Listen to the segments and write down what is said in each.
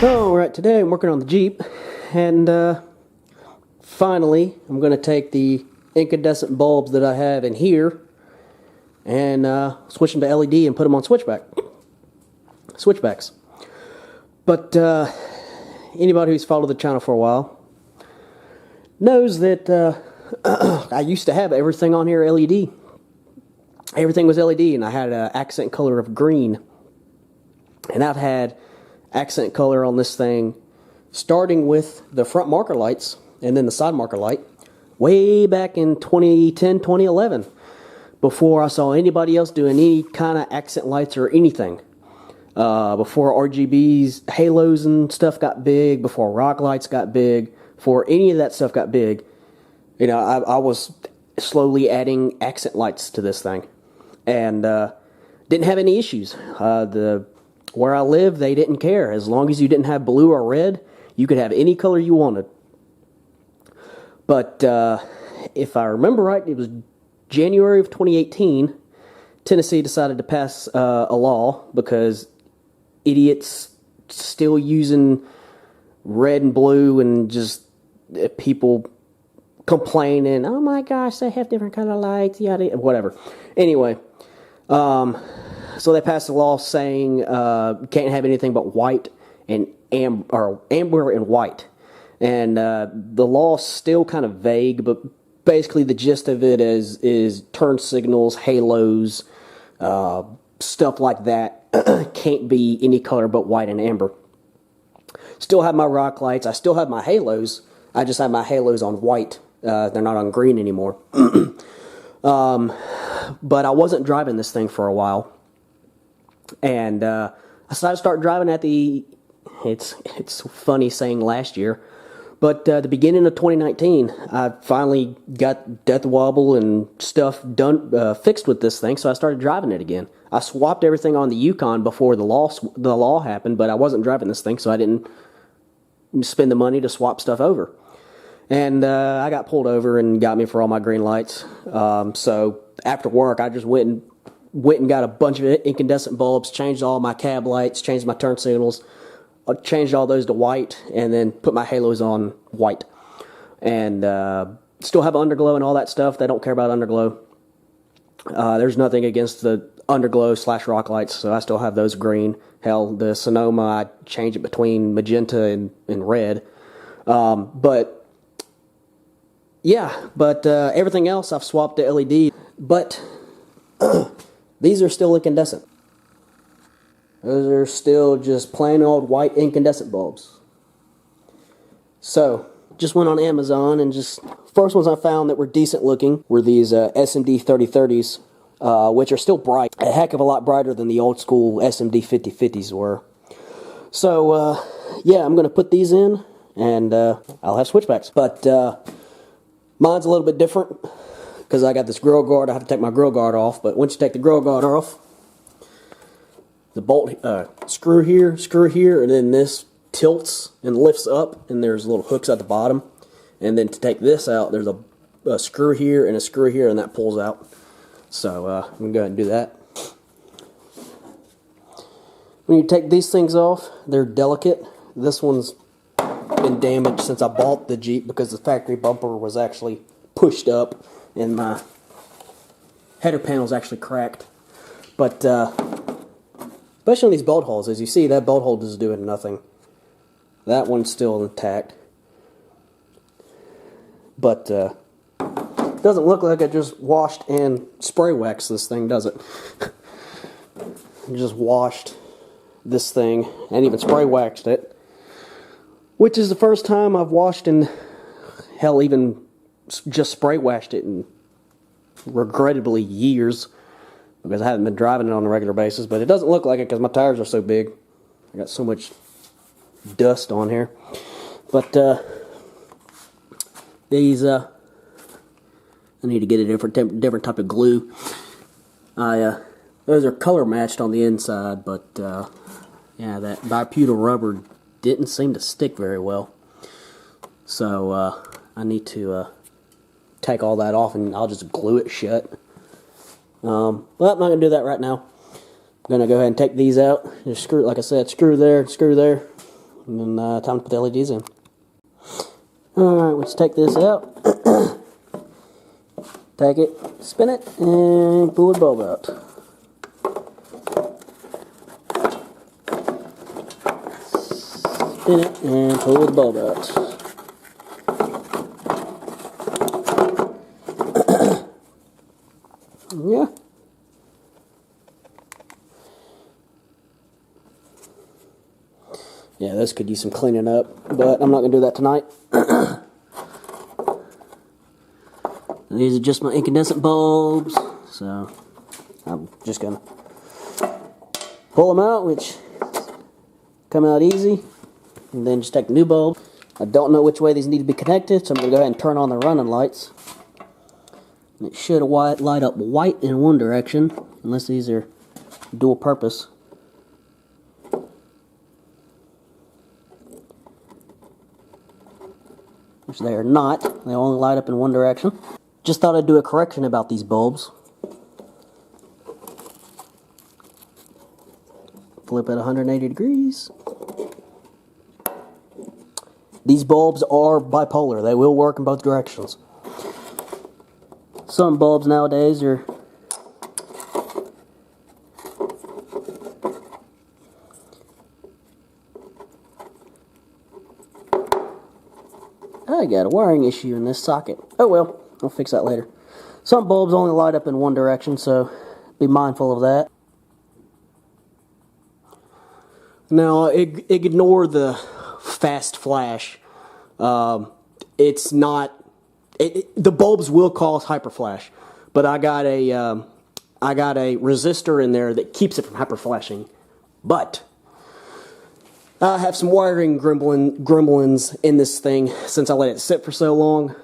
Alright, today I'm working on the Jeep, and finally I'm going to take the incandescent bulbs that I have in here and switch them to LED and put them on switchbacks. But anybody who's followed the channel for a while knows that I used to have everything on here LED. Everything was LED, and I had an accent color of green. And I've had accent color on this thing starting with the front marker lights and then the side marker light way back in 2010, 2011, before I saw anybody else doing any kind of accent lights or anything. Before RGBs, halos and stuff got big, before rock lights got big, before any of that stuff got big, you know, I was slowly adding accent lights to this thing, and didn't have any issues. Where I live, they didn't care. As long as you didn't have blue or red, you could have any color you wanted. But if I remember right, it was January of 2018, Tennessee decided to pass a law because idiots still using red and blue, and just people complaining, oh my gosh, they have different kind of lights, yada, whatever. Anyway, so they passed a law saying you can't have anything but white and amber and white. And the law's still kind of vague, but basically the gist of it is turn signals, halos, stuff like that can't be any color but white and amber. Still have my rock lights. I still have my halos. I just have my halos on white. They're not on green anymore. But I wasn't driving this thing for a while. And I decided to start driving at it's funny saying last year, but the beginning of 2019, I finally got death wobble and stuff done, fixed with this thing, so I started driving it again. I swapped everything on the Yukon before the law happened, but I wasn't driving this thing, so I didn't spend the money to swap stuff over. And I got pulled over and got me for all my green lights. So after work, I just went and got a bunch of incandescent bulbs, changed all my cab lights, changed my turn signals, changed all those to white, and then put my halos on white. And still have underglow and all that stuff. They don't care about underglow. There's nothing against the underglow / rock lights, so I still have those green. Hell, the Sonoma, I change it between magenta and red. But everything else I've swapped to LED. But these are still incandescent. Those are still just plain old white incandescent bulbs. So, just went on Amazon and first ones I found that were decent looking were these SMD 3030s, which are still bright. A heck of a lot brighter than the old school SMD 5050s were. So, yeah, I'm going to put these in, and I'll have switchbacks. But mine's a little bit different, because I got this grill guard. I have to take my grill guard off, but once you take the grill guard off, the bolt, screw here, and then this tilts and lifts up, and there's little hooks at the bottom. And then to take this out, there's a screw here and a screw here, and that pulls out. So I'm going to go ahead and do that. When you take these things off, they're delicate. This one's been damaged since I bought the Jeep because the factory bumper was actually pushed up and my header panel's actually cracked. But especially on these bolt holes, as you see, that bolt hole is doing nothing. That one's still intact. But doesn't look like I just washed and spray waxed this thing, does it? I just washed this thing and even spray waxed it, which is the first time I've washed and hell, even just spray washed it in regrettably years, because I haven't been driving it on a regular basis. But it doesn't look like it because my tires are so big. I got so much dust on here. But these I need to get a different type of glue. Those are color matched on the inside, but yeah, that biputyl rubber didn't seem to stick very well. So I need to take all that off, and I'll just glue it shut. But I'm not going to do that right now. I'm going to go ahead and take these out. Just screw, like I said, screw there, And then time to put the LEDs in. Alright, let's take this out. Take it, spin it, and pull the bulb out. Spin it and pull the bulb out. Yeah. Yeah, this could use some cleaning up, but I'm not going to do that tonight. These are just my incandescent bulbs, so I'm just going to pull them out, which come out easy, and then just take the new bulb. I don't know which way these need to be connected, so I'm going to go ahead and turn on the running lights. And it should light up white in one direction, unless these are dual purpose. Which they are not. They only light up in one direction. Just thought I'd do a correction about these bulbs. Flip it 180 degrees. These bulbs are bipolar. They will work in both directions. Some bulbs nowadays are I got a wiring issue in this socket. Oh well, I'll fix that later. Some bulbs only light up in one direction, so be mindful of that. Now, ignore the fast flash. It's not. The bulbs will cause hyperflash, but I got a resistor in there that keeps it from hyperflashing. But I have some wiring gremlins in this thing since I let it sit for so long.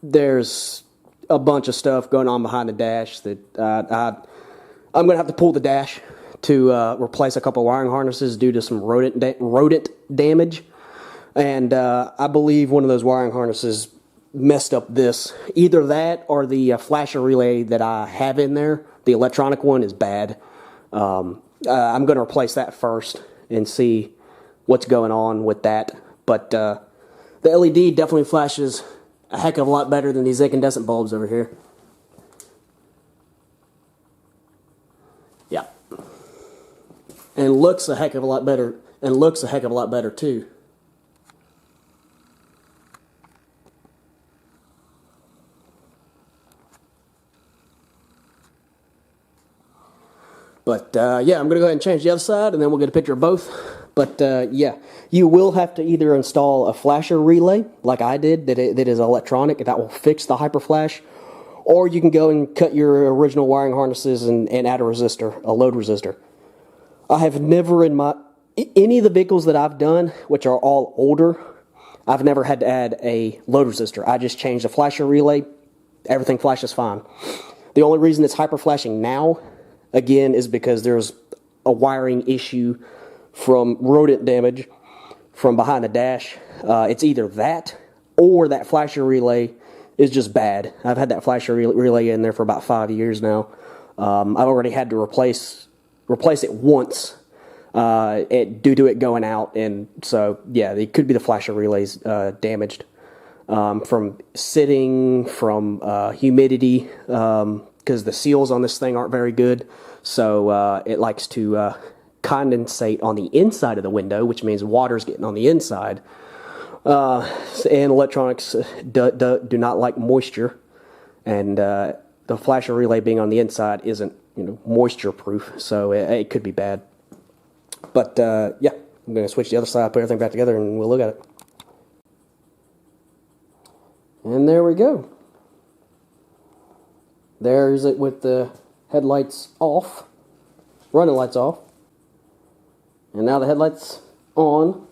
There's a bunch of stuff going on behind the dash that I'm going to have to pull the dash to replace a couple wiring harnesses due to some rodent damage. And I believe one of those wiring harnesses messed up this. Either that or the flasher relay that I have in there, the electronic one, is bad. I'm going to replace that first and see what's going on with that. But the LED definitely flashes a heck of a lot better than these incandescent bulbs over here. Yeah. And looks a heck of a lot better. And looks a heck of a lot better too. But, yeah, I'm going to go ahead and change the other side, and then we'll get a picture of both. But, yeah, you will have to either install a flasher relay, like I did, that is electronic, that will fix the hyperflash, or you can go and cut your original wiring harnesses and add a resistor, a load resistor. I have never any of the vehicles that I've done, which are all older, I've never had to add a load resistor. I just changed the flasher relay, everything flashes fine. The only reason it's hyperflashing now, again, is because there's a wiring issue from rodent damage from behind the dash. It's either that or that flasher relay is just bad. I've had that flasher relay in there for about 5 years now. I've already had to replace it once due to it going out, and so yeah, it could be the flasher relays damaged from sitting, from humidity, because the seals on this thing aren't very good. So it likes to condensate on the inside of the window, which means water's getting on the inside. And electronics do not like moisture, and the flasher relay being on the inside isn't, moisture proof, so it could be bad. But yeah, I'm going to switch the other side, put everything back together, and we'll look at it. And there we go. There's it with the headlights off, running lights off, and now the headlights on.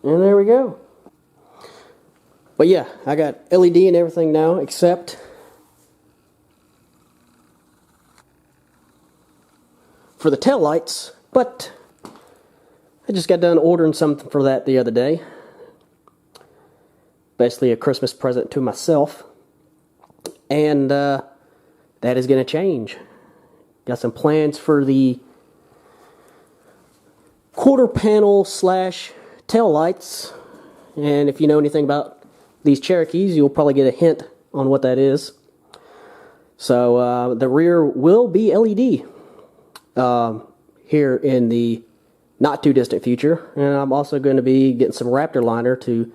And there we go. But yeah, I got LED and everything now, except for the tail lights, but I just got done ordering something for that the other day. Basically a Christmas present to myself. And that is going to change. Got some plans for the quarter panel / tail lights. And if you know anything about these Cherokees, you'll probably get a hint on what that is. So the rear will be LED here in the not too distant future. And I'm also going to be getting some Raptor liner to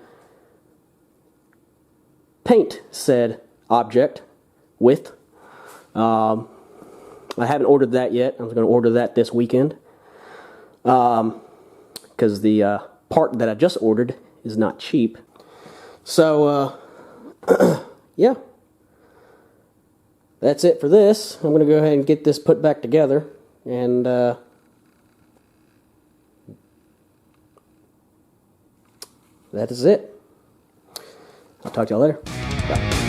paint said object with. I haven't ordered that yet. I was going to order that this weekend. Because the part that I just ordered is not cheap. So, yeah. That's it for this. I'm going to go ahead and get this put back together. And that is it. I'll talk to y'all later. Bye.